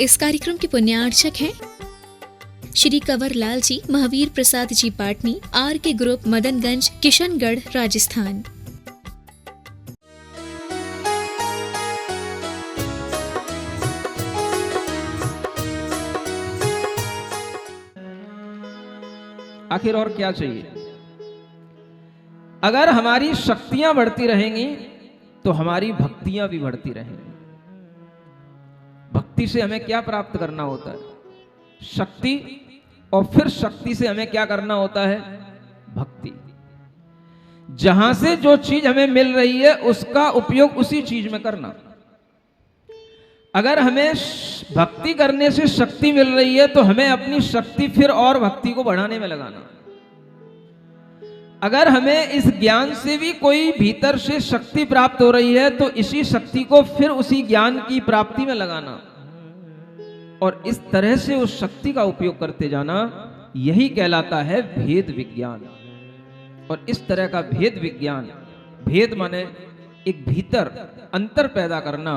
इस कार्यक्रम के पुण्यार्चक हैं श्री कंवर लाल जी, महावीर प्रसाद जी पाटनी, आर के ग्रुप, मदनगंज, किशनगढ़, राजस्थान। आखिर और क्या चाहिए? अगर हमारी शक्तियां बढ़ती रहेंगी तो हमारी भक्तियां भी बढ़ती रहेंगी। भक्ति से हमें क्या प्राप्त करना होता है? शक्ति। और फिर शक्ति से हमें क्या करना होता है? भक्ति। जहां से जो चीज हमें मिल रही है उसका उपयोग उसी चीज में करना। अगर हमें भक्ति करने से शक्ति मिल रही है तो हमें अपनी शक्ति फिर और भक्ति को बढ़ाने में लगाना। अगर हमें इस ज्ञान से भी कोई भीतर से शक्ति प्राप्त हो रही है तो इसी शक्ति को फिर उसी ज्ञान की प्राप्ति में लगाना और इस तरह से उस शक्ति का उपयोग करते जाना, यही कहलाता है भेद विज्ञान। और इस तरह का भेद विज्ञान, भेद माने एक भीतर अंतर पैदा करना,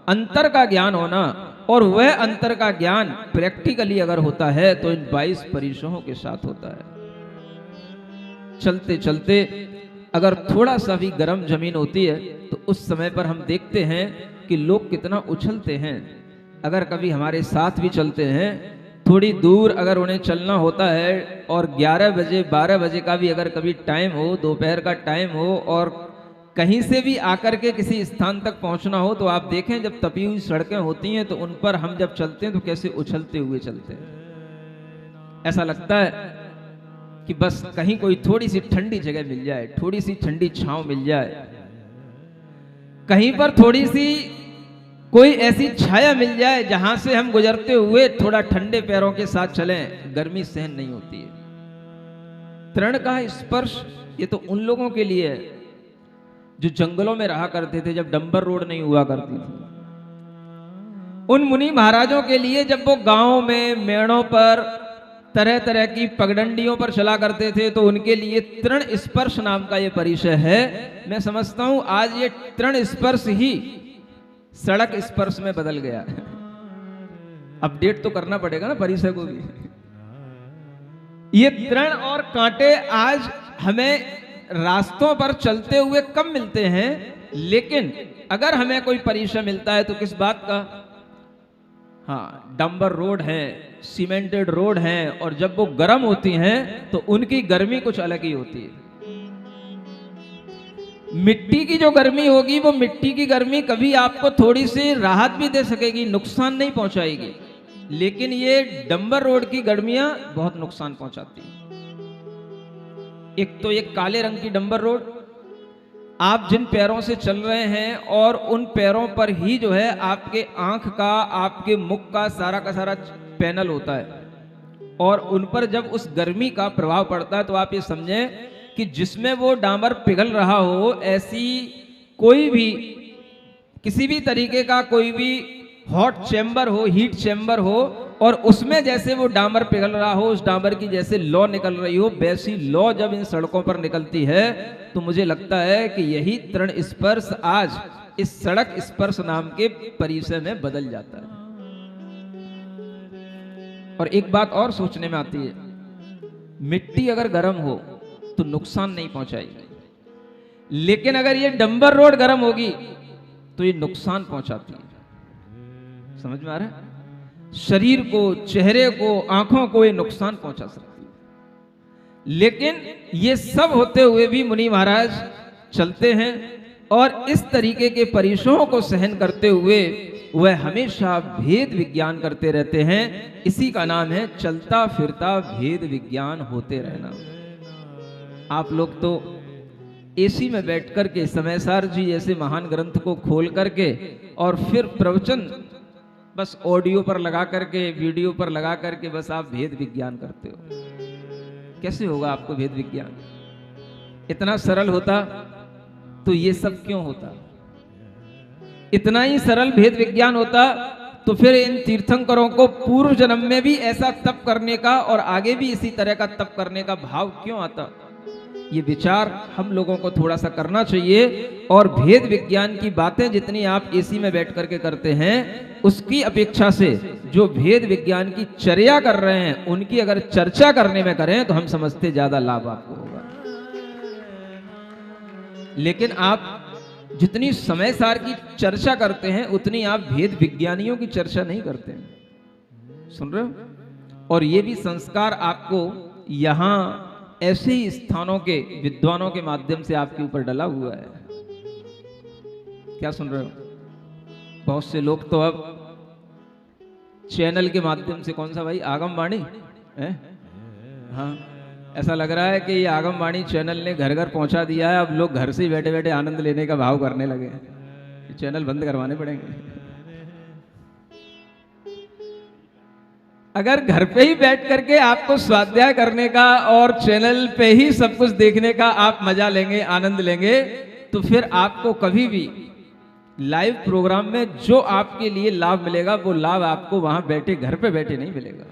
अंतर का ज्ञान होना, और वह अंतर का ज्ञान प्रैक्टिकली अगर होता है तो इन 22 परिसरों के साथ होता है। चलते चलते अगर थोड़ा सा भी गर्म जमीन होती है तो उस समय पर हम देखते हैं कि लोग कितना उछलते हैं। अगर कभी हमारे साथ भी चलते हैं, थोड़ी दूर अगर उन्हें चलना होता है और 11 बजे 12 बजे का भी अगर कभी टाइम हो, दोपहर का टाइम हो, और कहीं से भी आकर के किसी स्थान तक पहुंचना हो, तो आप देखें जब तपी हुई सड़कें होती हैं तो उन पर हम जब चलते हैं तो कैसे उछलते हुए चलते हैं। ऐसा लगता है कि बस कहीं कोई थोड़ी सी ठंडी जगह मिल जाए, थोड़ी सी ठंडी छांव मिल जाए, कहीं पर थोड़ी सी कोई ऐसी छाया मिल जाए जहां से हम गुजरते हुए थोड़ा ठंडे पैरों के साथ चलें। गर्मी सहन नहीं होती है। तृण का स्पर्श ये तो उन लोगों के लिए है जो जंगलों में रहा करते थे जब डंबर रोड नहीं हुआ करती थी। उन मुनि महाराजों के लिए जब वो गांव में मेड़ों पर तरह तरह की पगडंडियों पर चला करते थे तो उनके लिए तृण स्पर्श नाम का ये परिचय है। मैं समझता हूं आज ये तृण स्पर्श ही सड़क स्पर्श में बदल गया। अपडेट तो करना पड़ेगा ना परिचय को भी। ये तृण और कांटे आज हमें रास्तों पर चलते हुए कम मिलते हैं, लेकिन अगर हमें कोई परिचय मिलता है तो किस बात का? हाँ, डंबर रोड है, सीमेंटेड रोड है, और जब वो गर्म होती हैं तो उनकी गर्मी कुछ अलग ही होती है। मिट्टी की जो गर्मी होगी वो मिट्टी की गर्मी कभी आपको थोड़ी सी राहत भी दे सकेगी, नुकसान नहीं पहुंचाएगी, लेकिन ये डंबर रोड की गर्मियां बहुत नुकसान पहुंचाती है। एक तो ये काले रंग की डंबर रोड, आप जिन पैरों से चल रहे हैं और उन पैरों पर ही जो है आपके आंख का, आपके मुख का सारा पैनल होता है, और उन पर जब उस गर्मी का प्रभाव पड़ता है तो आप ये समझें कि जिसमें वो डामर पिघल रहा हो, ऐसी कोई भी किसी भी तरीके का कोई भी हॉट चैम्बर हो, हीट चैम्बर हो, और उसमें जैसे वो डामर पिघल रहा हो, उस डामर की जैसे लौ निकल रही हो, वैसी लौ जब इन सड़कों पर निकलती है तो मुझे लगता है कि यही तृण स्पर्श आज इस सड़क स्पर्श नाम के परिचय में बदल जाता है। और एक बात और सोचने में आती है, मिट्टी अगर गर्म हो तो नुकसान नहीं पाएगी, लेकिन अगर ये डंबर रोड गर्म होगी तो ये नुकसान पहुंचाती है। समझ में आ रहा है? शरीर को, चेहरे को, आंखों को ये नुकसान पहुंचा सकती है। लेकिन ये सब होते हुए भी मुनि महाराज चलते हैं और इस तरीके के परिश्रमों को सहन करते हुए वह हमेशा भेद विज्ञान करते रहते हैं। इसी का नाम है चलता फिरता भेद विज्ञान होते रहना। आप लोग तो एसी में बैठ करके समयसार जी जैसे महान ग्रंथ को खोल करके और फिर प्रवचन बस ऑडियो पर लगा करके, वीडियो पर लगा करके बस आप भेद विज्ञान करते हो। कैसे होगा आपको भेद विज्ञान? इतना सरल होता तो ये सब क्यों होता? इतना ही सरल भेद विज्ञान होता तो फिर इन तीर्थंकरों को पूर्व जन्म में भी ऐसा तप करने का और आगे भी इसी तरह का तप करने का भाव क्यों आता? ये विचार हम लोगों को थोड़ा सा करना चाहिए। और भेद विज्ञान की बातें जितनी आप एसी में बैठ करके करते हैं, उसकी अपेक्षा से जो भेद विज्ञान की चर्या कर रहे हैं उनकी अगर चर्चा करने में करें तो हम समझते ज्यादा लाभ आपको होगा। लेकिन आप जितनी समय सार की चर्चा करते हैं उतनी आप भेद विज्ञानियों की चर्चा नहीं करते हैं। सुन रहे हो? और ये भी संस्कार आपको यहां ऐसे ही स्थानों के विद्वानों के माध्यम से आपके ऊपर डला हुआ है। क्या सुन रहे हो? बहुत से लोग तो अब चैनल के माध्यम से, कौन सा भाई, आगमवाणी है, हाँ, ऐसा लग रहा है कि ये आगमवाणी चैनल ने घर घर पहुंचा दिया है। अब लोग घर से ही बैठे बैठे आनंद लेने का भाव करने लगे हैं। चैनल बंद करवाने पड़ेंगे। अगर घर पे ही बैठ करके आपको स्वाध्याय करने का और चैनल पे ही सब कुछ देखने का आप मजा लेंगे, आनंद लेंगे, तो फिर आपको कभी भी लाइव प्रोग्राम में जो आपके लिए लाभ मिलेगा वो लाभ आपको वहां बैठे, घर पे बैठे नहीं मिलेगा।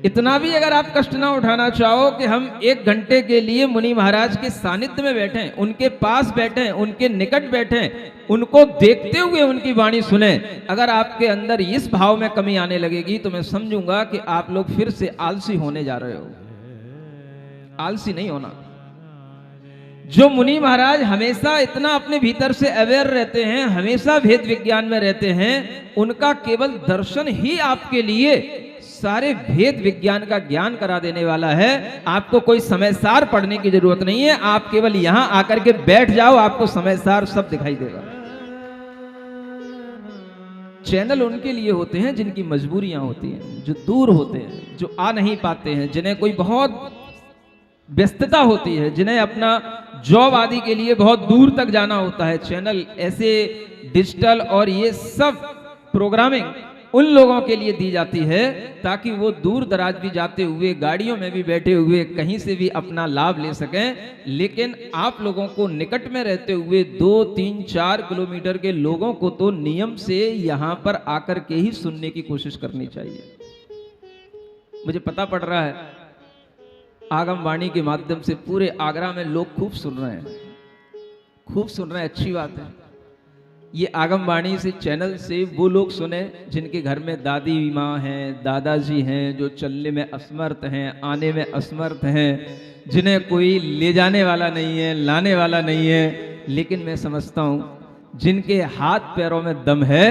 इतना भी अगर आप कष्ट ना उठाना चाहो कि हम 1 घंटे के लिए मुनि महाराज के सानिध्य में बैठे, उनके पास बैठे, उनके निकट बैठे, उनको देखते हुए उनकी वाणी सुने, अगर आपके अंदर इस भाव में कमी आने लगेगी तो मैं समझूंगा कि आप लोग फिर से आलसी होने जा रहे हो। आलसी नहीं होना। जो मुनि महाराज हमेशा इतना अपने भीतर से अवेयर रहते हैं, हमेशा भेद विज्ञान में रहते हैं, उनका केवल दर्शन ही आपके लिए सारे भेद विज्ञान का ज्ञान करा देने वाला है। आपको कोई समय सार पढ़ने की जरूरत नहीं है। आप केवल यहां आकर के बैठ जाओ, आपको समय सार सब दिखाई देगा। चैनल उनके लिए होते हैं जिनकी मजबूरियां होती हैं, जो दूर होते हैं, जो आ नहीं पाते हैं, जिन्हें कोई बहुत व्यस्तता होती है, जिन्हें अपना जॉब आदि के लिए बहुत दूर तक जाना होता है। चैनल ऐसे डिजिटल और ये सब प्रोग्रामिंग उन लोगों के लिए दी जाती है ताकि वो दूर दराज भी जाते हुए, गाड़ियों में भी बैठे हुए कहीं से भी अपना लाभ ले सकें। लेकिन आप लोगों को निकट में रहते हुए 2, 3, 4 किलोमीटर के लोगों को तो नियम से यहां पर आकर के ही सुनने की कोशिश करनी चाहिए। मुझे पता पड़ रहा है आगमवाणी के माध्यम से पूरे आगरा में लोग खूब सुन रहे हैं, खूब सुन रहे हैं, अच्छी बात है। ये आगमवाणी से, चैनल से वो लोग सुने जिनके घर में दादी माँ हैं, दादाजी हैं, जो चलने में असमर्थ हैं, आने में असमर्थ हैं, जिन्हें कोई ले जाने वाला नहीं है, लाने वाला नहीं है। लेकिन मैं समझता हूँ जिनके हाथ पैरों में दम है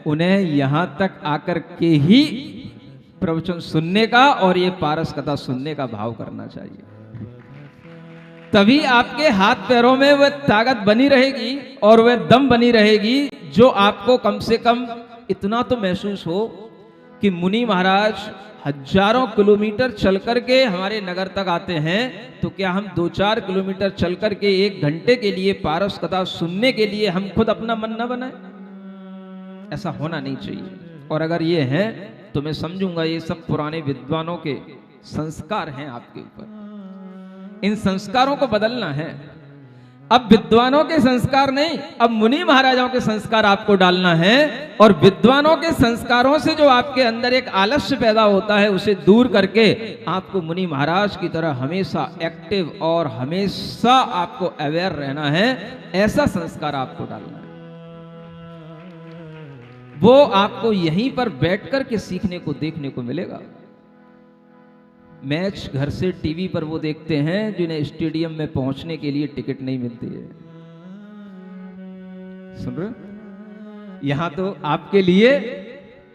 उन्हें यहाँ तक आकर के ही प्रवचन सुनने का और ये पारस कथा सुनने का भाव करना चाहिए। तभी आपके हाथ पैरों में वह ताकत बनी रहेगी और वह दम बनी रहेगी जो आपको कम से कम इतना तो महसूस हो कि मुनि महाराज हजारों किलोमीटर चल करके हमारे नगर तक आते हैं, तो क्या हम 2-4 किलोमीटर चल करके 1 घंटे के लिए पारस कथा सुनने के लिए हम खुद अपना मन न बनाए? ऐसा होना नहीं चाहिए। और अगर ये है तो मैं समझूंगा ये सब पुराने विद्वानों के संस्कार हैं आपके ऊपर। इन संस्कारों को बदलना है। अब विद्वानों के संस्कार नहीं, अब मुनि महाराजाओं के संस्कार आपको डालना है। और विद्वानों के संस्कारों से जो आपके अंदर एक आलस्य पैदा होता है उसे दूर करके आपको मुनि महाराज की तरह हमेशा एक्टिव और हमेशा आपको अवेयर रहना है। ऐसा संस्कार आपको डालना है। वो आपको यहीं पर बैठकर के सीखने को, देखने को मिलेगा। मैच घर से टीवी पर वो देखते हैं जिन्हें स्टेडियम में पहुंचने के लिए टिकट नहीं मिलती है। सुन रहे? यहां तो आपके लिए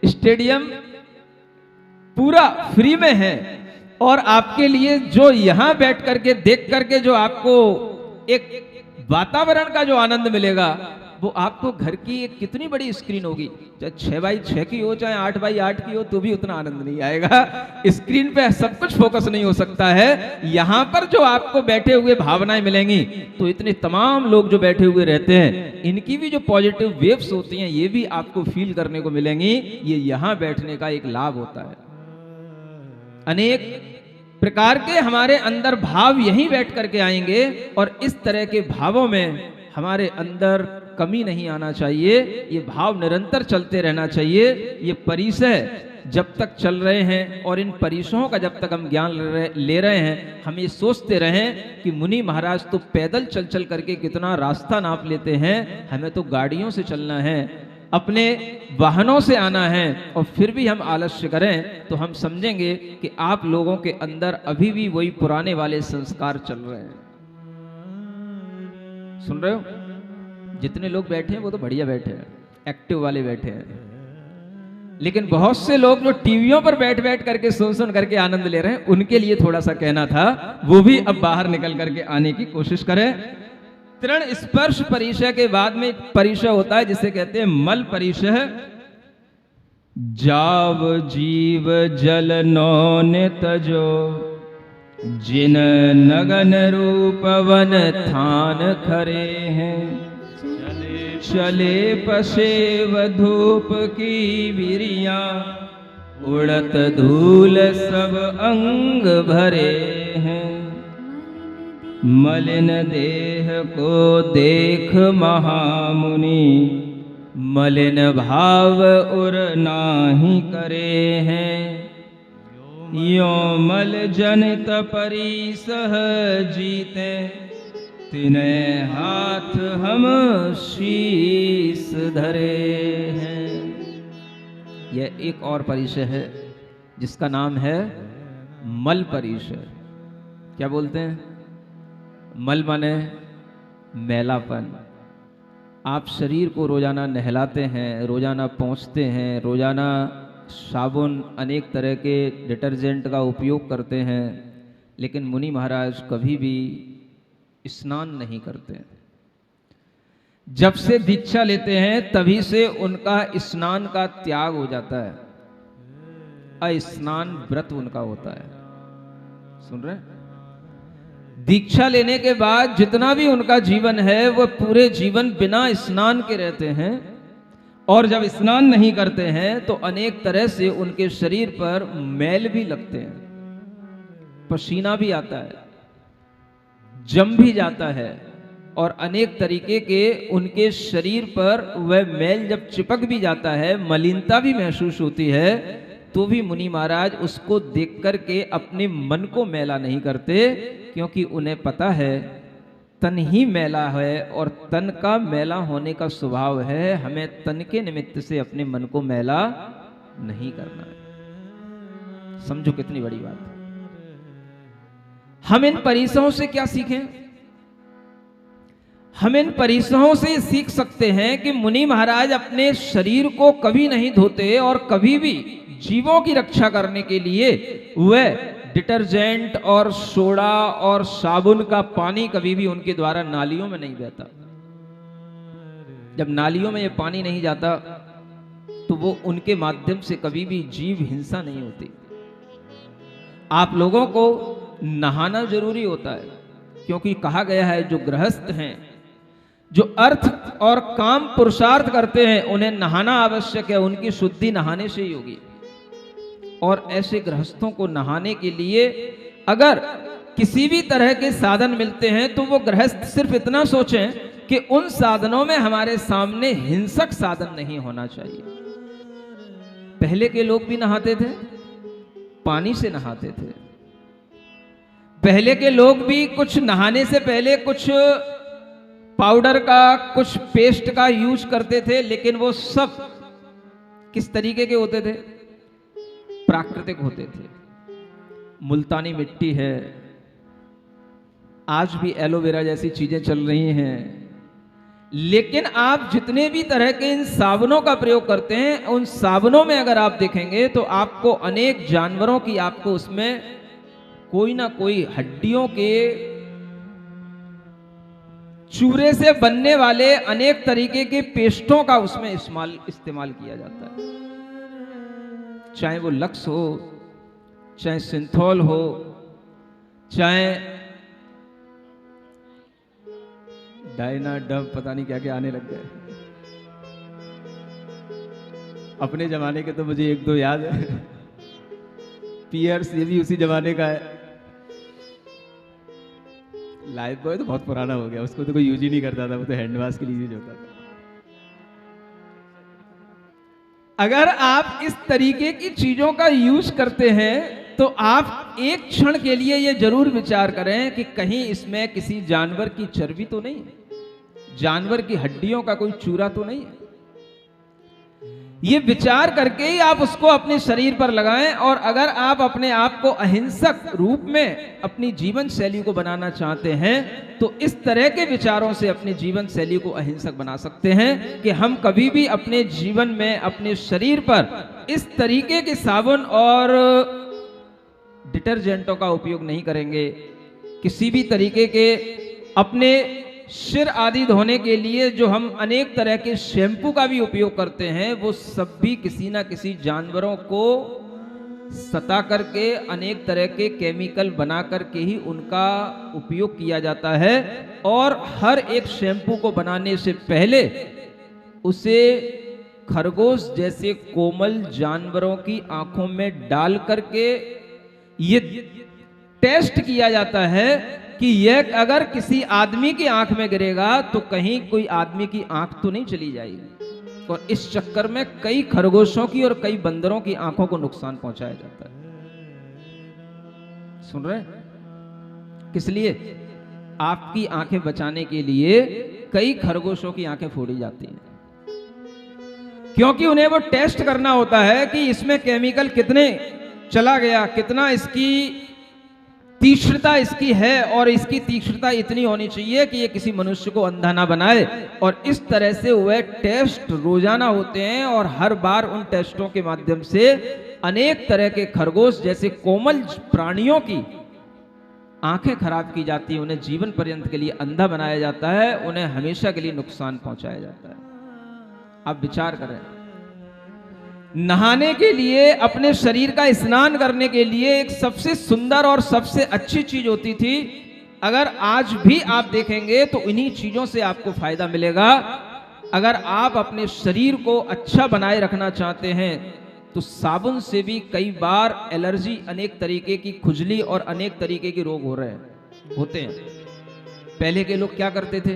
स्टेडियम पूरा फ्री में है और आपके लिए जो यहां बैठ करके देख करके जो आपको एक वातावरण का जो आनंद मिलेगा वो आपको घर की एक कितनी बड़ी स्क्रीन होगी, चाहे 6x6 की हो चाहे 8x8 की हो, तो भी उतना आनंद नहीं आएगा। स्क्रीन पे सब कुछ फोकस नहीं हो सकता है। यहाँ पर जो आपको बैठे हुए भावनाएं मिलेंगी, तो इतने तमाम लोग जो बैठे हुए रहते हैं इनकी भी जो पॉजिटिव वेव्स होती हैं ये भी आपको फील करने को मिलेंगी। ये यहाँ बैठने का एक लाभ होता है। अनेक प्रकार के हमारे अंदर भाव यहीं बैठ करके आएंगे और इस तरह के भावों में हमारे अंदर कमी नहीं आना चाहिए। ये भाव निरंतर चलते रहना चाहिए। ये परिसर जब तक चल रहे हैं और इन परिसरों का जब तक हम ज्ञान ले रहे हैं, हम ये सोचते रहें कि मुनि महाराज तो पैदल चल चल करके कितना रास्ता नाप लेते हैं, हमें तो गाड़ियों से चलना है, अपने वाहनों से आना है, और फिर भी हम आलस्य करें, तो हम समझेंगे कि आप लोगों के अंदर अभी भी वही पुराने वाले संस्कार चल रहे हैं। सुन रहे हो? जितने लोग बैठे हैं वो तो बढ़िया बैठे हैं, एक्टिव वाले बैठे हैं, लेकिन बहुत से लोग जो टीवियों पर बैठ बैठ करके सुन करके आनंद ले रहे हैं, उनके लिए थोड़ा सा कहना था, वो भी अब बाहर निकल करके आने की कोशिश करें। तृण स्पर्श परिचय के बाद में एक परिचय होता है जिसे कहते हैं मल परिचय। जाव जीव जल नौन तजो, जिन नगन रूप वन थान खरे हैं, चले पसेव धूप की विरिया, उड़त धूल सब अंग भरे हैं। मलिन देह को देख महामुनि, मलिन भाव उर नाही करे हैं। यो मल जनित परिसह जीते, तिने हाथ हम शीस धरे हैं। यह एक और परिचय है जिसका नाम है मल परिचय। क्या बोलते हैं? मल माने मैलापन। आप शरीर को रोजाना नहलाते हैं, रोजाना पोंछते हैं, रोजाना साबुन अनेक तरह के डिटर्जेंट का उपयोग करते हैं, लेकिन मुनि महाराज कभी भी स्नान नहीं करते। जब से दीक्षा लेते हैं तभी से उनका स्नान का त्याग हो जाता है, अस्नान व्रत उनका होता है। सुन रहे हैं? दीक्षा लेने के बाद जितना भी उनका जीवन है वह पूरे जीवन बिना स्नान के रहते हैं, और जब स्नान नहीं करते हैं तो अनेक तरह से उनके शरीर पर मैल भी लगते हैं, पसीना भी आता है, जम भी जाता है, और अनेक तरीके के उनके शरीर पर वह मैल जब चिपक भी जाता है, मलिनता भी महसूस होती है, तो भी मुनि महाराज उसको देख करके अपने मन को मैला नहीं करते, क्योंकि उन्हें पता है तन ही मैला है और तन का मैला होने का स्वभाव है। हमें तन के निमित्त से अपने मन को मैला नहीं करना है। समझो कितनी बड़ी बात है। हम इन परिसरों से क्या सीखें? हम इन परिसरों से सीख सकते हैं कि मुनि महाराज अपने शरीर को कभी नहीं धोते, और कभी भी जीवों की रक्षा करने के लिए वह डिटर्जेंट और सोडा और साबुन का पानी कभी भी उनके द्वारा नालियों में नहीं बहता। जब नालियों में ये पानी नहीं जाता तो वो उनके माध्यम से कभी भी जीव हिंसा नहीं होती। आप लोगों को नहाना जरूरी होता है, क्योंकि कहा गया है जो गृहस्थ हैं, जो अर्थ और काम पुरुषार्थ करते हैं, उन्हें नहाना आवश्यक है। उनकी शुद्धि नहाने से ही होगी। और ऐसे गृहस्थों को नहाने के लिए अगर किसी भी तरह के साधन मिलते हैं तो वो गृहस्थ सिर्फ इतना सोचें कि उन साधनों में हमारे सामने हिंसक साधन नहीं होना चाहिए। पहले के लोग भी नहाते थे, पानी से नहाते थे। पहले के लोग भी कुछ नहाने से पहले कुछ पाउडर का, कुछ पेस्ट का यूज करते थे, लेकिन वो सब किस तरीके के होते थे? प्राकृतिक होते थे। मुल्तानी मिट्टी है, आज भी एलोवेरा जैसी चीजें चल रही हैं, लेकिन आप जितने भी तरह के इन साबुनों का प्रयोग करते हैं, उन साबुनों में अगर आप देखेंगे तो आपको अनेक जानवरों की, आपको उसमें कोई ना कोई हड्डियों के चूरे से बनने वाले अनेक तरीके के पेस्टों का उसमें इस्तेमाल किया जाता है। चाहे वो लक्स हो, चाहे सिंथोल हो, चाहे डायना डब, पता नहीं क्या क्या आने लग गए। अपने जमाने के तो मुझे एक दो याद है। पियर्स, ये भी उसी जमाने का है। लाइफ बॉय तो बहुत पुराना हो गया, उसको तो कोई यूज ही नहीं करता था, वो तो हैंड वॉश के लिए यूज होता था। अगर आप इस तरीके की चीजों का यूज करते हैं तो आप एक क्षण के लिए ये जरूर विचार करें कि कहीं इसमें किसी जानवर की चर्बी तो नहीं है, जानवर की हड्डियों का कोई चूरा तो नहीं है। ये विचार करके ही आप उसको अपने शरीर पर लगाएं। और अगर आप अपने आप को अहिंसक रूप में अपनी जीवन शैली को बनाना चाहते हैं तो इस तरह के विचारों से अपनी जीवन शैली को अहिंसक बना सकते हैं कि हम कभी भी अपने जीवन में अपने शरीर पर इस तरीके के साबुन और डिटर्जेंटों का उपयोग नहीं करेंगे। किसी भी तरीके के अपने सिर आदि धोने के लिए जो हम अनेक तरह के शैम्पू का भी उपयोग करते हैं वो सब भी किसी ना किसी जानवरों को सता करके अनेक तरह के केमिकल बना करके ही उनका उपयोग किया जाता है। और हर एक शैम्पू को बनाने से पहले उसे खरगोश जैसे कोमल जानवरों की आंखों में डाल करके ये टेस्ट किया जाता है कि यह अगर किसी आदमी की आंख में गिरेगा तो कहीं कोई आदमी की आंख तो नहीं चली जाएगी। और इस चक्कर में कई खरगोशों की और कई बंदरों की आंखों को नुकसान पहुंचाया जाता है। सुन रहे? किस लिए? आपकी आंखें बचाने के लिए कई खरगोशों की आंखें फोड़ी जाती हैं, क्योंकि उन्हें वो टेस्ट करना होता है कि इसमें केमिकल कितने चला गया, कितना इसकी तीक्ष्णता इसकी है, और इसकी तीक्ष्णता इतनी होनी चाहिए कि ये किसी मनुष्य को अंधा ना बनाए। और इस तरह से वह टेस्ट रोजाना होते हैं और हर बार उन टेस्टों के माध्यम से अनेक तरह के खरगोश जैसे कोमल प्राणियों की आंखें खराब की जाती है, उन्हें जीवन पर्यंत के लिए अंधा बनाया जाता है, उन्हें हमेशा के लिए नुकसान पहुंचाया जाता है। आप विचार करें, नहाने के लिए, अपने शरीर का स्नान करने के लिए एक सबसे सुंदर और सबसे अच्छी चीज होती थी। अगर आज भी आप देखेंगे तो इन्हीं चीजों से आपको फायदा मिलेगा। अगर आप अपने शरीर को अच्छा बनाए रखना चाहते हैं तो साबुन से भी कई बार एलर्जी, अनेक तरीके की खुजली और अनेक तरीके के रोग होते हैं। पहले के लोग क्या करते थे?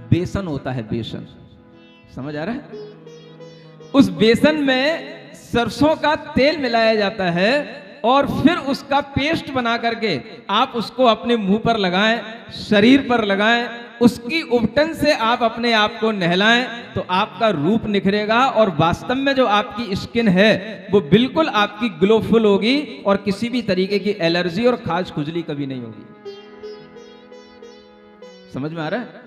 बेसन होता है, बेसन, समझ आ रहा है? उस बेसन में सरसों का तेल मिलाया जाता है और फिर उसका पेस्ट बना करके आप उसको अपने मुंह पर लगाएं, शरीर पर लगाएं, उसकी उबटन से आप अपने आप को नहलाएं तो आपका रूप निखरेगा और वास्तव में जो आपकी स्किन है वो बिल्कुल आपकी ग्लोफुल होगी और किसी भी तरीके की एलर्जी और खाज खुजली कभी नहीं होगी। समझ में आ रहा है?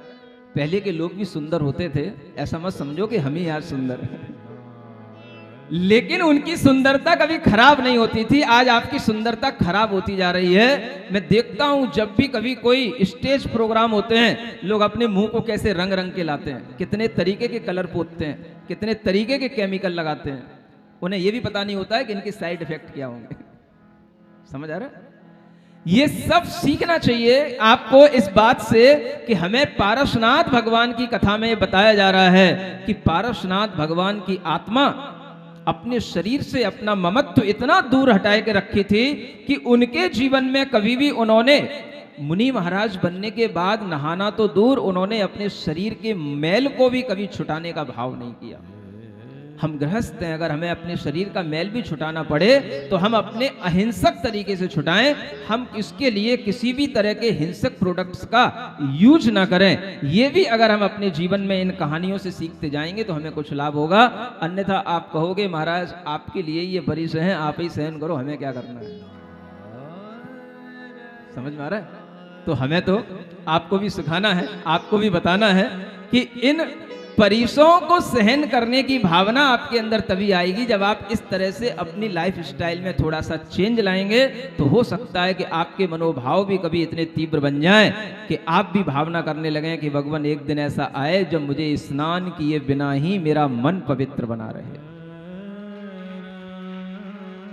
पहले के लोग भी सुंदर होते थे, ऐसा मत समझो कि हम ही आज सुंदर हैं, लेकिन उनकी सुंदरता कभी खराब नहीं होती थी। आज आपकी सुंदरता खराब होती जा रही है। मैं देखता हूं जब भी कभी कोई स्टेज प्रोग्राम होते हैं, लोग अपने मुंह को कैसे रंग रंग के लाते हैं, कितने तरीके के कलर पोतते हैं, कितने तरीके के केमिकल लगाते हैं। उन्हें यह भी पता नहीं होता है कि इनके साइड इफेक्ट क्या होंगे। समझ आ रहा है? ये सब सीखना चाहिए आपको इस बात से कि हमें पारसनाथ भगवान की कथा में बताया जा रहा है कि पारसनाथ भगवान की आत्मा अपने शरीर से अपना ममत्व इतना दूर हटाए के रखी थी कि उनके जीवन में कभी भी उन्होंने मुनि महाराज बनने के बाद नहाना तो दूर, उन्होंने अपने शरीर के मैल को भी कभी छुटाने का भाव नहीं किया। हम गृहस्थ हैं, अगर हमें अपने शरीर का मैल भी छुटाना पड़े तो हम अपने अहिंसक तरीके से छुटाएं। हम इसके लिए किसी भी तरह के हिंसक प्रोडक्ट्स का यूज ना करें। ये भी अगर हम अपने जीवन में इन कहानियों से सीखते जाएंगे तो हमें कुछ लाभ होगा। अन्यथा आप कहोगे महाराज आपके लिए ये बरिश है, आप ही सहन करो, हमें क्या करना है। समझ में आ रहा है? तो हमें तो आपको भी सिखाना है, आपको भी बताना है कि इन परिसों को सहन करने की भावना आपके अंदर तभी आएगी जब आप इस तरह से अपनी लाइफ स्टाइल में थोड़ा सा चेंज लाएंगे। तो हो सकता है कि आपके मनोभाव भी कभी इतने तीव्र बन जाएं कि आप भी भावना करने लगें कि भगवान एक दिन ऐसा आए जब मुझे स्नान किए बिना ही मेरा मन पवित्र बना रहे।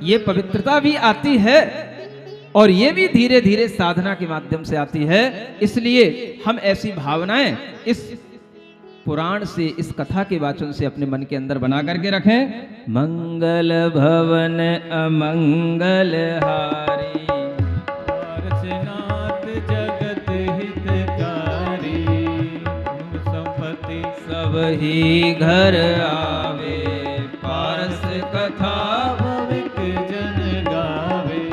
ये पवित्रता भी आती है और ये भी धीरे धीरे साधना के माध्यम से आती है। इसलिए हम ऐसी भावनाएं इस पुराण से, इस कथा के वाचन से अपने मन के अंदर बना करके रखें। मंगल भवन अमंगल हारी, पारसनाथ जगत हितकारी, संपत्ति सब अवही घर आवे, पारस कथा भाविक जन गावे।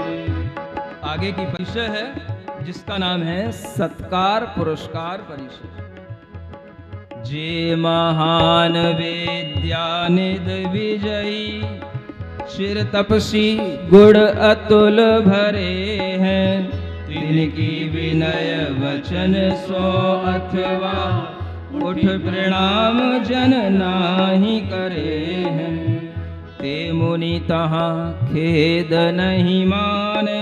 आगे की परिचय है जिसका नाम है सत्कार पुरस्कार परिचय। जे महान विद्या निधि विजयी, चिर तपसी गुण अतुल भरे हैं, तिनकी विनय वचन सो अथवा, उठ प्रणाम जन नाही करे हैं। ते मुनि तहाँ खेद नहीं माने,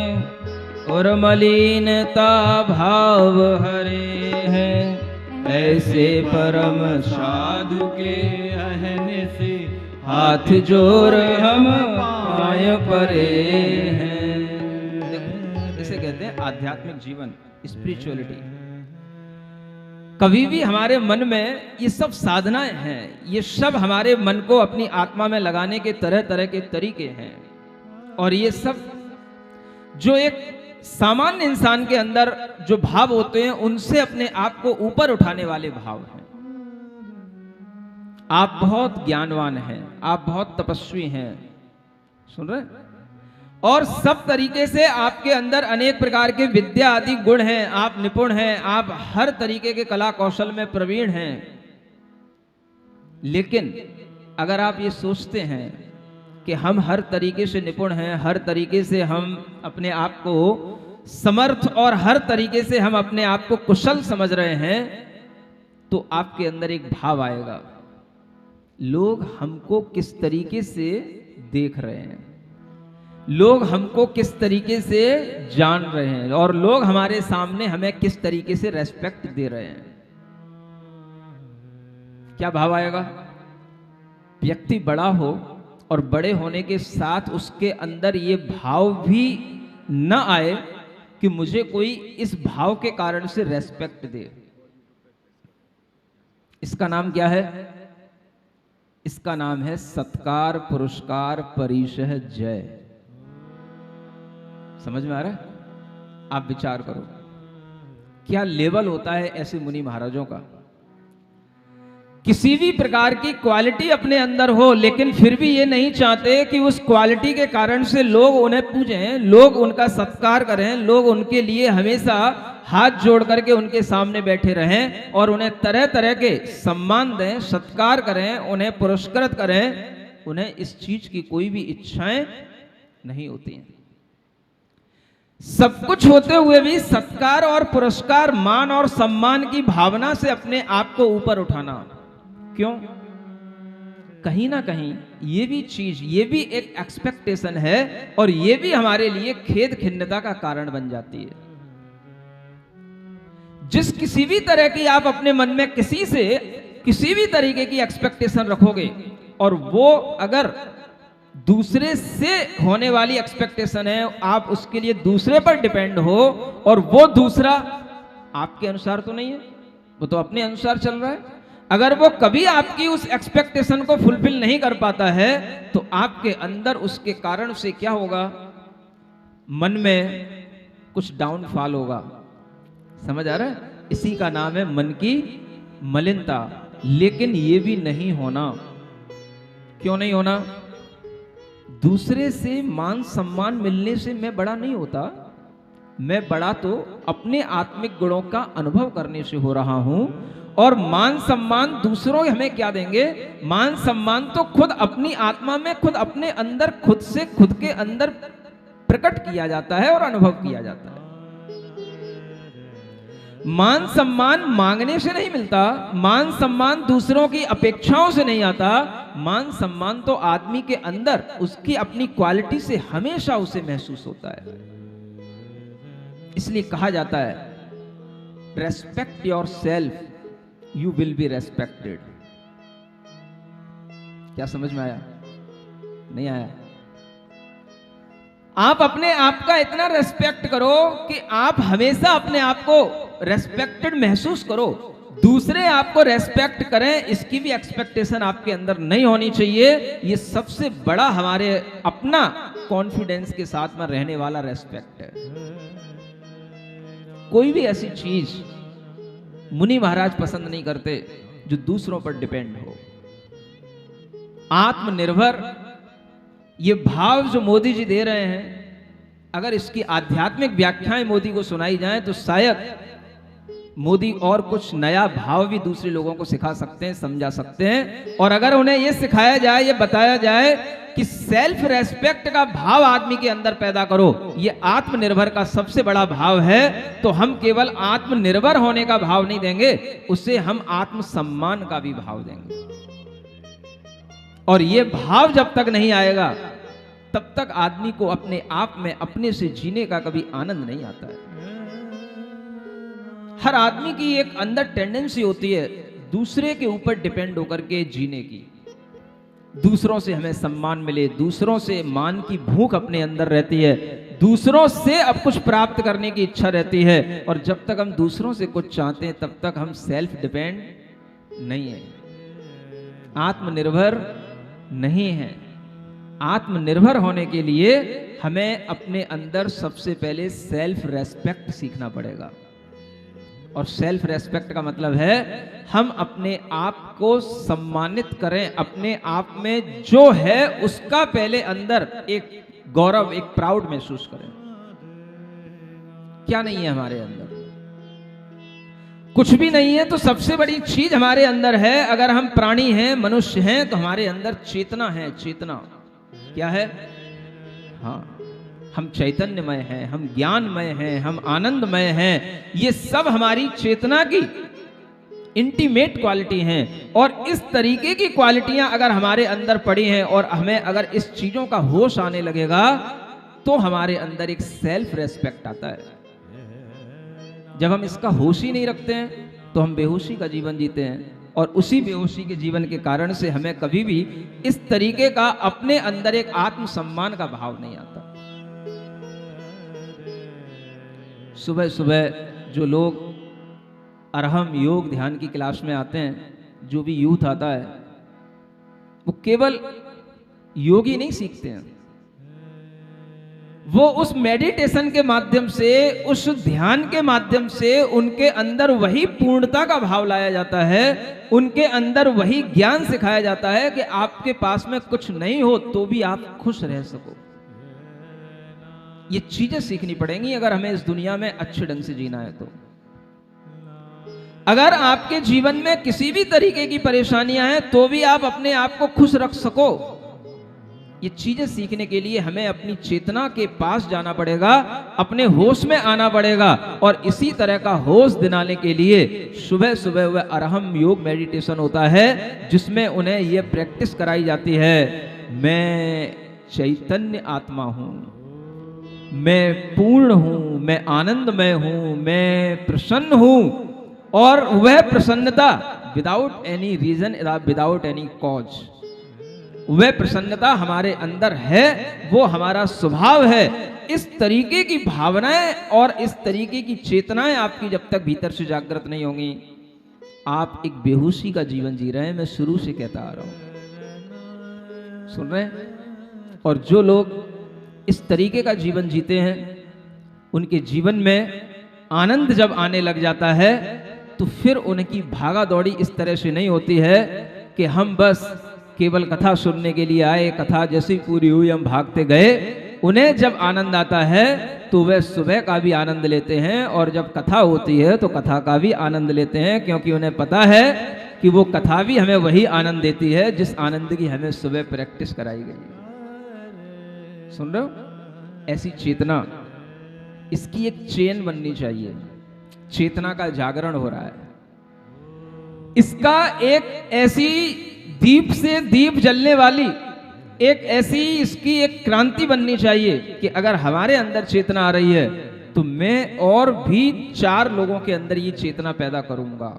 और मलिनता भाव हरे हैं। ऐसे परम साधु के अहनिशि हाथ जोड़ हम पाय परे हैं। इसे कहते हैं आध्यात्मिक जीवन, स्पिरिचुअलिटी। कभी भी हमारे मन में ये सब साधनाएं हैं, ये सब हमारे मन को अपनी आत्मा में लगाने के तरह तरह के तरीके हैं। और ये सब जो एक सामान्य इंसान के अंदर जो भाव होते हैं, उनसे अपने आप को ऊपर उठाने वाले भाव हैं। आप बहुत ज्ञानवान हैं, आप बहुत तपस्वी हैं, सुन रहे? और सब तरीके से आपके अंदर अनेक प्रकार के विद्या आदि गुण हैं, आप निपुण हैं, आप हर तरीके के कला कौशल में प्रवीण हैं। लेकिन अगर आप ये सोचते हैं कि हम हर तरीके से निपुण हैं, हर तरीके से हम अपने आप को समर्थ और हर तरीके से हम अपने आप को कुशल समझ रहे हैं, तो आपके अंदर एक भाव आएगा, लोग हमको किस तरीके से देख रहे हैं, लोग हमको किस तरीके से जान रहे हैं, और लोग हमारे सामने हमें किस तरीके से रेस्पेक्ट दे रहे हैं। क्या भाव आएगा? व्यक्ति बड़ा हो और बड़े होने के साथ उसके अंदर ये भाव भी न आए कि मुझे कोई इस भाव के कारण से रेस्पेक्ट दे। इसका नाम क्या है? इसका नाम है सत्कार पुरस्कार परिशह जय। समझ में आ रहा है? आप विचार करो, क्या लेवल होता है ऐसे मुनि महाराजों का। किसी भी प्रकार की क्वालिटी अपने अंदर हो, लेकिन फिर भी ये नहीं चाहते कि उस क्वालिटी के कारण से लोग उन्हें पूजें, लोग उनका सत्कार करें, लोग उनके लिए हमेशा हाथ जोड़ करके उनके सामने बैठे रहें और उन्हें तरह तरह के सम्मान दें, सत्कार करें, उन्हें पुरस्कृत करें। उन्हें इस चीज की कोई भी इच्छाएं नहीं होती हैं। सब कुछ होते हुए भी सत्कार और पुरस्कार, मान और सम्मान की भावना से अपने आप को ऊपर उठाना। क्यों? कहीं ना कहीं ये भी चीज, ये भी एक एक्सपेक्टेशन है, और ये भी हमारे लिए खेद खिन्नता का कारण बन जाती है। जिस किसी भी तरह की आप अपने मन में किसी से किसी भी तरीके की एक्सपेक्टेशन रखोगे, और वो अगर दूसरे से होने वाली एक्सपेक्टेशन है, आप उसके लिए दूसरे पर डिपेंड हो, और वो दूसरा आपके अनुसार तो नहीं है, वो तो अपने अनुसार चल रहा है। अगर वो कभी आपकी उस एक्सपेक्टेशन को फुलफिल नहीं कर पाता है, तो आपके अंदर उसके कारण से क्या होगा? मन में कुछ डाउनफॉल होगा। समझ आ रहा है? इसी का नाम है मन की मलिनता। लेकिन ये भी नहीं होना। क्यों नहीं होना? दूसरे से मान सम्मान मिलने से मैं बड़ा नहीं होता। मैं बड़ा तो अपने आत्मिक गुणों का अनुभव करने से हो रहा हूं। और मान सम्मान दूसरों हमें क्या देंगे? मान सम्मान तो खुद अपनी आत्मा में, खुद अपने अंदर, खुद से खुद के अंदर प्रकट किया जाता है और अनुभव किया जाता है। मान सम्मान मांगने से नहीं मिलता, मान सम्मान दूसरों की अपेक्षाओं से नहीं आता। मान सम्मान तो आदमी के अंदर उसकी अपनी क्वालिटी से हमेशा उसे महसूस होता है। इसलिए कहा जाता है, respect your self, you will be respected. क्या समझ में आया? नहीं आया? आप अपने आप का इतना रेस्पेक्ट करो कि आप हमेशा अपने आप को रेस्पेक्टेड महसूस करो। दूसरे आपको रेस्पेक्ट करें, इसकी भी एक्सपेक्टेशन आपके अंदर नहीं होनी चाहिए। ये सबसे बड़ा हमारे अपना कॉन्फिडेंस के साथ में रहने वाला रेस्पेक्ट है। कोई भी ऐसी चीज मुनि महाराज पसंद नहीं करते जो दूसरों पर डिपेंड हो। आत्मनिर्भर, ये भाव जो मोदी जी दे रहे हैं, अगर इसकी आध्यात्मिक व्याख्याएं मोदी को सुनाई जाएं तो शायद मोदी और कुछ नया भाव भी दूसरे लोगों को सिखा सकते हैं, समझा सकते हैं। और अगर उन्हें यह सिखाया जाए, यह बताया जाए कि सेल्फ रेस्पेक्ट का भाव आदमी के अंदर पैदा करो, ये आत्मनिर्भर का सबसे बड़ा भाव है, तो हम केवल आत्मनिर्भर होने का भाव नहीं देंगे, उससे हम आत्मसम्मान का भी भाव देंगे। और ये भाव जब तक नहीं आएगा तब तक आदमी को अपने आप में अपने से जीने का कभी आनंद नहीं आता है। हर आदमी की एक अंदर टेंडेंसी होती है दूसरे के ऊपर डिपेंड होकर के जीने की, दूसरों से हमें सम्मान मिले, दूसरों से मान की भूख अपने अंदर रहती है, दूसरों से अब कुछ प्राप्त करने की इच्छा रहती है। और जब तक हम दूसरों से कुछ चाहते हैं तब तक हम सेल्फ डिपेंड नहीं है, आत्मनिर्भर नहीं है। आत्मनिर्भर होने के लिए हमें अपने अंदर सबसे पहले सेल्फ रेस्पेक्ट सीखना पड़ेगा। और सेल्फ रेस्पेक्ट का मतलब है हम अपने आप को सम्मानित करें, अपने आप में जो है उसका पहले अंदर एक गौरव, एक प्राउड महसूस करें। क्या नहीं है हमारे अंदर? कुछ भी नहीं है। तो सबसे बड़ी चीज हमारे अंदर है, अगर हम प्राणी हैं, मनुष्य हैं, तो हमारे अंदर चेतना है। चेतना क्या है? हाँ, हम चैतन्यमय हैं, हम ज्ञानमय हैं, हम आनंदमय हैं। ये सब हमारी चेतना की इंटीमेट क्वालिटी हैं। और इस तरीके की क्वालिटियां अगर हमारे अंदर पड़ी हैं और हमें अगर इस चीजों का होश आने लगेगा तो हमारे अंदर एक सेल्फ रेस्पेक्ट आता है। जब हम इसका होश ही नहीं रखते हैं तो हम बेहोशी का जीवन जीते हैं, और उसी बेहोशी के जीवन के कारण से हमें कभी भी इस तरीके का अपने अंदर एक आत्मसम्मान का भाव नहीं आता। सुबह सुबह जो लोग अरहम योग ध्यान की क्लास में आते हैं, जो भी यूथ आता है, वो केवल योग ही नहीं सीखते हैं, वो उस मेडिटेशन के माध्यम से, उस ध्यान के माध्यम से उनके अंदर वही पूर्णता का भाव लाया जाता है, उनके अंदर वही ज्ञान सिखाया जाता है कि आपके पास में कुछ नहीं हो तो भी आप खुश रह सको। ये चीजें सीखनी पड़ेंगी अगर हमें इस दुनिया में अच्छे ढंग से जीना है। तो अगर आपके जीवन में किसी भी तरीके की परेशानियां हैं तो भी आप अपने आप को खुश रख सको, ये चीजें सीखने के लिए हमें अपनी चेतना के पास जाना पड़ेगा, अपने होश में आना पड़ेगा। और इसी तरह का होश दिलाने के लिए सुबह सुबह वह अरहम योग मेडिटेशन होता है, जिसमें उन्हें यह प्रैक्टिस कराई जाती है, मैं चैतन्य आत्मा हूं, मैं पूर्ण हूं, मैं आनंदमय हूं, मैं प्रसन्न हूं। और वह प्रसन्नता without any reason, without any cause, वह प्रसन्नता हमारे अंदर है, वो हमारा स्वभाव है। इस तरीके की भावनाएं और इस तरीके की चेतनाएं आपकी जब तक भीतर से जागृत नहीं होंगी, आप एक बेहोशी का जीवन जी रहे हैं। मैं शुरू से कहता आ रहा हूं, सुन रहे हैं? और जो लोग इस तरीके का जीवन जीते हैं, उनके जीवन में आनंद जब आने लग जाता है तो फिर उनकी भागा दौड़ी इस तरह से नहीं होती है कि हम बस केवल कथा सुनने के लिए आए, कथा जैसी पूरी हुई हम भागते गए। उन्हें जब आनंद आता है तो वे सुबह का भी आनंद लेते हैं, और जब कथा होती है तो कथा का भी आनंद लेते हैं, क्योंकि उन्हें पता है कि वो कथा भी हमें वही आनंद देती है जिस आनंद की हमें सुबह प्रैक्टिस कराई गई। सुन रहे हो? ऐसी चेतना, इसकी एक चेन बननी चाहिए। चेतना का जागरण हो रहा है, इसका एक ऐसी दीप से दीप जलने वाली एक ऐसी इसकी एक क्रांति बननी चाहिए कि अगर हमारे अंदर चेतना आ रही है तो मैं और भी 4 लोगों के अंदर ये चेतना पैदा करूंगा।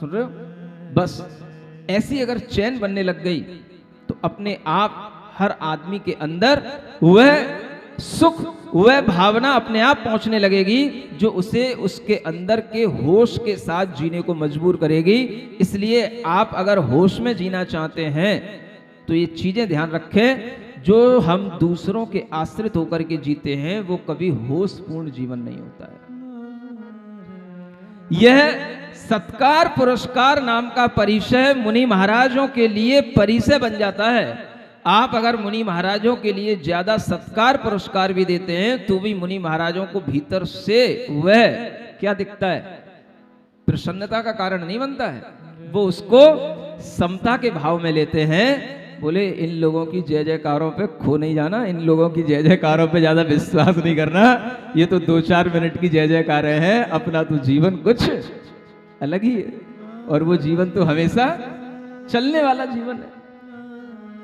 सुन रहे हो? बस ऐसी अगर चैन बनने लग गई तो अपने आप हर आदमी के अंदर वह सुख, वह भावना अपने आप पहुंचने लगेगी जो उसे उसके अंदर के होश के साथ जीने को मजबूर करेगी। इसलिए आप अगर होश में जीना चाहते हैं तो ये चीजें ध्यान रखें, जो हम दूसरों के आश्रित होकर के जीते हैं वो कभी होशपूर्ण जीवन नहीं होता है। यह सत्कार पुरस्कार नाम का परिचय मुनि महाराजों के लिए परिचय बन जाता है। आप अगर मुनि महाराजों के लिए ज्यादा सत्कार पुरस्कार भी देते हैं तो भी मुनि महाराजों को भीतर से वह क्या दिखता है, प्रसन्नता का कारण नहीं बनता है, वो उसको समता के भाव में लेते हैं। बोले इन लोगों की जय जयकारों पे खो नहीं जाना, इन लोगों की जय जयकारों पे ज्यादा विश्वास नहीं करना, ये तो 2-4 मिनट की जय जयकार हैं, अपना तो जीवन कुछ अलग ही है और वो जीवन तो हमेशा चलने वाला जीवन है।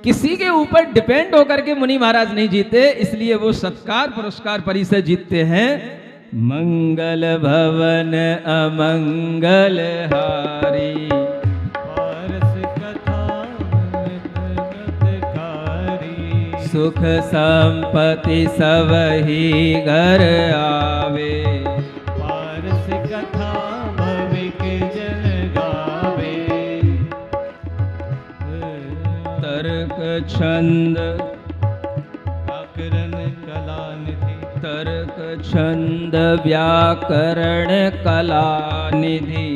किसी के ऊपर डिपेंड होकर के मुनि महाराज नहीं जीते, इसलिए वो सत्कार पुरस्कार परिचय जीतते हैं। मंगल भवन अमंगल हारी, पारस कथा हितकारी, सुख संपत्ति सबही घर आवे, पारस कथा भविक जन गावे, तर्क छंद व्याकरण कला निधि, तर्क छंद व्याकरण कला निधि,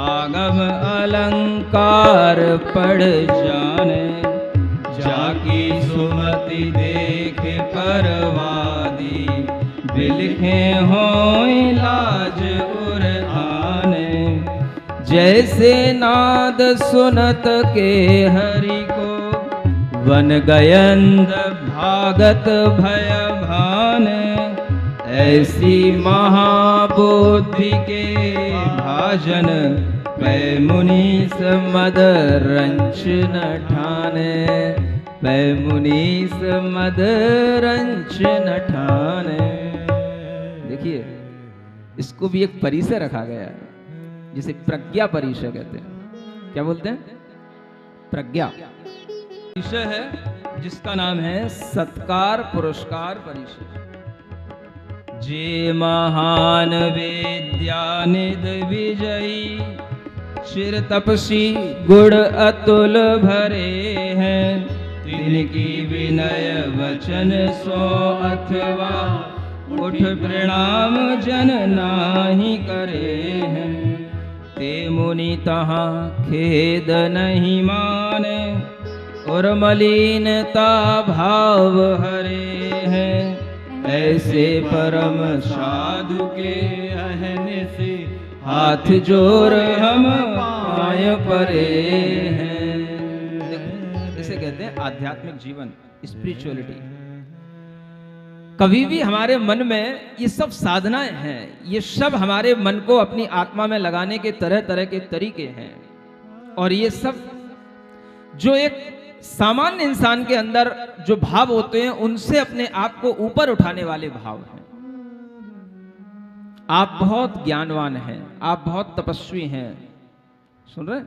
आगम अलंकार पढ़ जाने, जाकी सुमति देख परवादी, बिलखे हो लाज उर आने, जैसे नाद सुनत के हरि को, वन गयंद भागत भय भान, ऐसी महाबुद्धि के भाजन, पै मुनीस मद रंच न ठाने, पै मुनीस मद रंच न ठाने। देखिए इसको भी एक परिचय रखा गया है जिसे प्रज्ञा परिचय कहते हैं। क्या बोलते हैं? प्रज्ञा परिचय है जिसका नाम है सत्कार पुरस्कार परिचय। जे महान विद्यानिधि विजयी, चिर तपसी गुण अतुल भरे हैं, तिनकी विनय वचन सो अथवा, उठ प्रणाम जन नाही करे हैं, ते मुनि तहाँ खेद नहीं माने, और मलिनता भाव हरे हैं, ऐसे परम साधु के अहनिशि हाथ जोड़ हम पाय परे हैं। इसे कहते हैं आध्यात्मिक जीवन, स्पिरिचुअलिटी। कभी भी हमारे मन में ये सब साधनाएं हैं, ये सब हमारे मन को अपनी आत्मा में लगाने के तरह तरह के तरीके हैं, और ये सब जो एक सामान्य इंसान के अंदर जो भाव होते हैं उनसे अपने आप को ऊपर उठाने वाले भाव हैं। आप बहुत ज्ञानवान हैं, आप बहुत तपस्वी हैं, सुन रहे?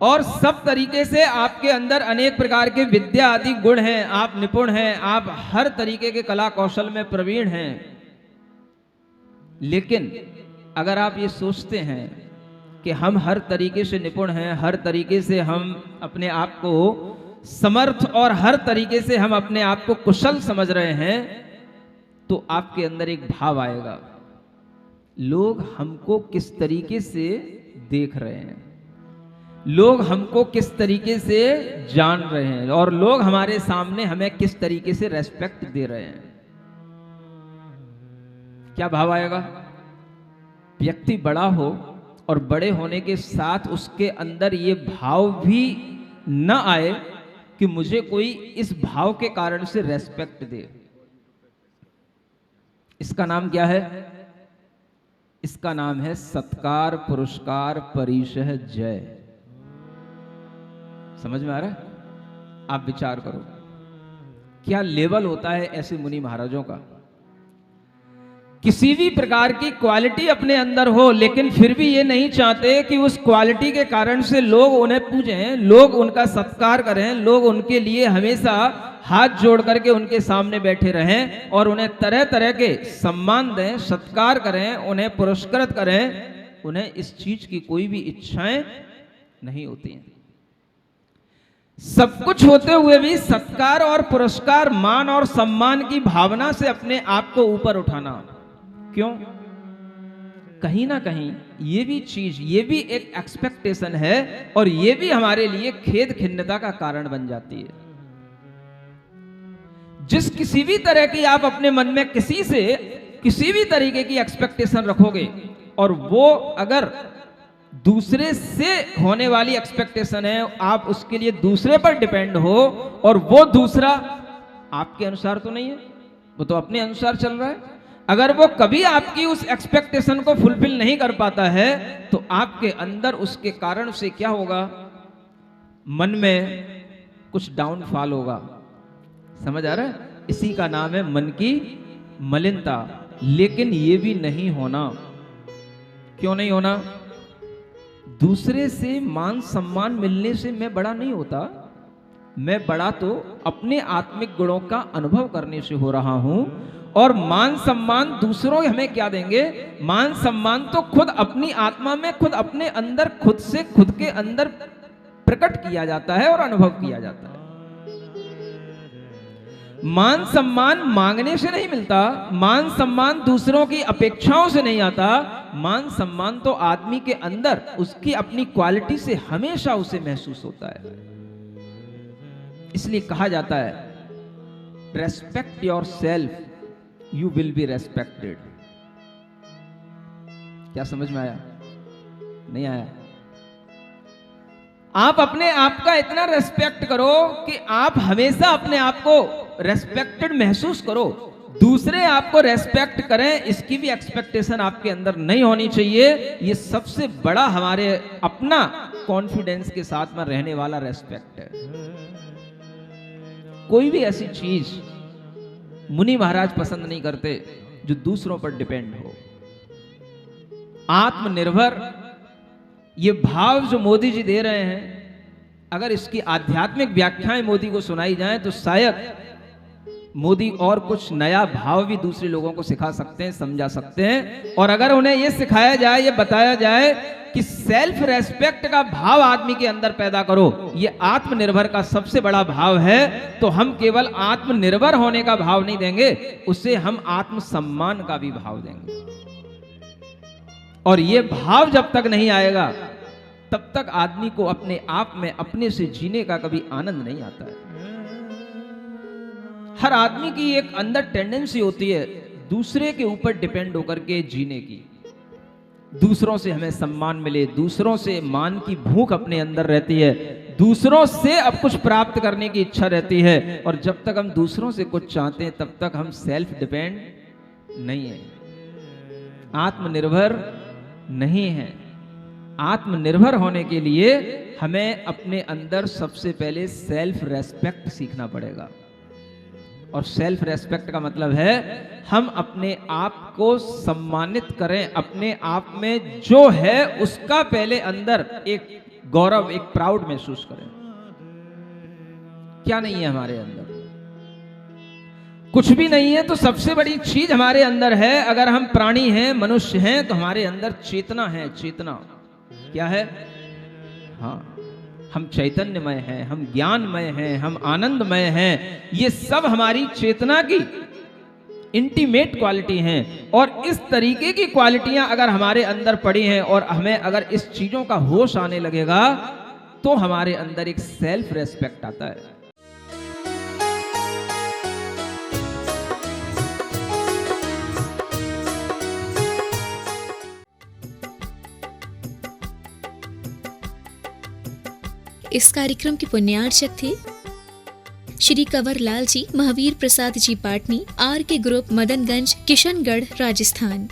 और सब तरीके से आपके अंदर अनेक प्रकार के विद्या आदि गुण हैं, आप निपुण हैं, आप हर तरीके के कला कौशल में प्रवीण हैं। लेकिन अगर आप ये सोचते हैं कि हम हर तरीके से निपुण हैं, हर तरीके से हम अपने आप को समर्थ और हर तरीके से हम अपने आप को कुशल समझ रहे हैं, तो आपके अंदर एक भाव आएगा, लोग हमको किस तरीके से देख रहे हैं, लोग हमको किस तरीके से जान रहे हैं, और लोग हमारे सामने हमें किस तरीके से रेस्पेक्ट दे रहे हैं। क्या भाव आएगा? व्यक्ति बड़ा हो और बड़े होने के साथ उसके अंदर ये भाव भी न आए कि मुझे कोई इस भाव के कारण से रेस्पेक्ट दे। इसका नाम क्या है? इसका नाम है सत्कार पुरस्कार परिचय जय। समझ में आ रहा है? आप विचार करो क्या लेवल होता है ऐसे मुनि महाराजों का। किसी भी प्रकार की क्वालिटी अपने अंदर हो, लेकिन फिर भी ये नहीं चाहते कि उस क्वालिटी के कारण से लोग उन्हें पूजें, लोग उनका सत्कार करें, लोग उनके लिए हमेशा हाथ जोड़ करके उनके सामने बैठे रहें और उन्हें तरह तरह के सम्मान दें, सत्कार करें, उन्हें पुरस्कृत करें। उन्हें इस चीज की कोई भी इच्छाएं नहीं होती हैं। सब कुछ होते हुए भी सत्कार और पुरस्कार, मान और सम्मान की भावना से अपने आप को ऊपर उठाना। क्यों? कहीं ना कहीं ये भी चीज, ये भी एक एक्सपेक्टेशन है और ये भी हमारे लिए खेद खिन्नता का कारण बन जाती है। जिस किसी भी तरह की आप अपने मन में किसी से किसी भी तरीके की एक्सपेक्टेशन रखोगे और वो अगर दूसरे से होने वाली एक्सपेक्टेशन है, आप उसके लिए दूसरे पर डिपेंड हो और वो दूसरा आपके अनुसार तो नहीं है, वो तो अपने अनुसार चल रहा है, अगर वो कभी आपकी उस एक्सपेक्टेशन को फुलफिल नहीं कर पाता है तो आपके अंदर उसके कारण से क्या होगा, मन में कुछ डाउनफॉल होगा। समझ आ रहा है? इसी का नाम है मन की मलिनता। लेकिन ये भी नहीं होना। क्यों नहीं होना? दूसरे से मान सम्मान मिलने से मैं बड़ा नहीं होता। मैं बड़ा तो अपने आत्मिक गुणों का अनुभव करने से हो रहा हूं। और मान सम्मान दूसरों हमें क्या देंगे? मान सम्मान तो खुद अपनी आत्मा में, खुद अपने अंदर, खुद से खुद के अंदर प्रकट किया जाता है और अनुभव किया जाता है। मान सम्मान मांगने से नहीं मिलता, मान सम्मान दूसरों की अपेक्षाओं से नहीं आता। मान सम्मान तो आदमी के अंदर उसकी अपनी क्वालिटी से हमेशा उसे महसूस होता है। इसलिए कहा जाता है, respect your self, you will be respected. क्या समझ में आया? नहीं आया? आप अपने आप का इतना रेस्पेक्ट करो कि आप हमेशा अपने आप को रेस्पेक्टेड महसूस करो। दूसरे आपको रेस्पेक्ट करें, इसकी भी एक्सपेक्टेशन आपके अंदर नहीं होनी चाहिए। ये सबसे बड़ा हमारे अपना कॉन्फिडेंस के साथ में रहने वाला रेस्पेक्ट है। कोई भी ऐसी चीज मुनि महाराज पसंद नहीं करते जो दूसरों पर डिपेंड हो। आत्मनिर्भर ये भाव जो मोदी जी दे रहे हैं, अगर इसकी आध्यात्मिक व्याख्याएं मोदी को सुनाई जाएं तो शायद मोदी और कुछ नया भाव भी दूसरे लोगों को सिखा सकते हैं, समझा सकते हैं। और अगर उन्हें यह सिखाया जाए, यह बताया जाए कि सेल्फ रेस्पेक्ट का भाव आदमी के अंदर पैदा करो, यह आत्मनिर्भर का सबसे बड़ा भाव है, तो हम केवल आत्मनिर्भर होने का भाव नहीं देंगे, उससे हम आत्मसम्मान का भी भाव देंगे। और यह भाव जब तक नहीं आएगा तब तक आदमी को अपने आप में अपने से जीने का कभी आनंद नहीं आता है। हर आदमी की एक अंदर टेंडेंसी होती है दूसरे के ऊपर डिपेंड होकर के जीने की। दूसरों से हमें सम्मान मिले, दूसरों से मान की भूख अपने अंदर रहती है, दूसरों से अब कुछ प्राप्त करने की इच्छा रहती है। और जब तक हम दूसरों से कुछ चाहते हैं तब तक हम सेल्फ डिपेंड नहीं है, आत्मनिर्भर नहीं है। आत्मनिर्भर होने के लिए हमें अपने अंदर सबसे पहले सेल्फ रेस्पेक्ट सीखना पड़ेगा। और सेल्फ रेस्पेक्ट का मतलब है हम अपने आप को सम्मानित करें, अपने आप में जो है उसका पहले अंदर एक गौरव, एक प्राउड महसूस करें। क्या नहीं है हमारे अंदर? कुछ भी नहीं है। तो सबसे बड़ी चीज हमारे अंदर है, अगर हम प्राणी हैं, मनुष्य हैं, तो हमारे अंदर चेतना है। चेतना क्या है? हाँ, हम चैतन्यमय हैं, हम ज्ञानमय हैं, हम आनंदमय हैं। ये सब हमारी चेतना की इंटीमेट क्वालिटी हैं। और इस तरीके की क्वालिटियां अगर हमारे अंदर पड़ी हैं और हमें अगर इस चीजों का होश आने लगेगा तो हमारे अंदर एक सेल्फ रेस्पेक्ट आता है। इस कार्यक्रम के पुण्यार्चक थे श्री कंवर लाल जी, महावीर प्रसाद जी पाटनी, आर के ग्रुप, मदनगंज, किशनगढ़, राजस्थान।